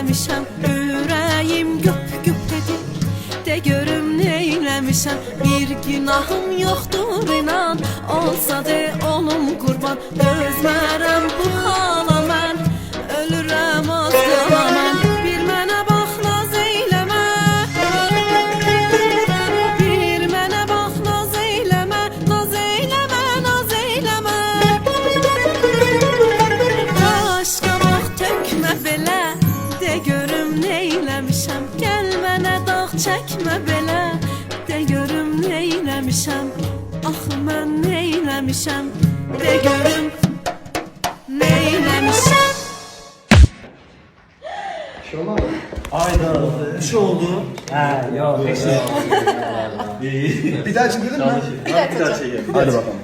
neyləmişəm. Ürəyim güp güp dedi, de görüm neyləmişəm. Bir günahım yoxdur inan, olsa de olum qurban. Dözmərəm bu hala mən, ölürəm az qala mən. Bir mənə bax naz eyləmə, bir mənə bax naz eyləmə. Naz eyləmə, naz eyləmə. Başqa vaxt tökmə belə, de görüm neyləmişəm. Gəl mənə dağ çəkmə belə, de görüm neyləmişəm. Axı mən neyləmişəm, de görüm neyləmişəm. Ayda bir şey oldu. Yok. Bir daha çekelim mi? Bir daha çekelim. Hadi bakalım.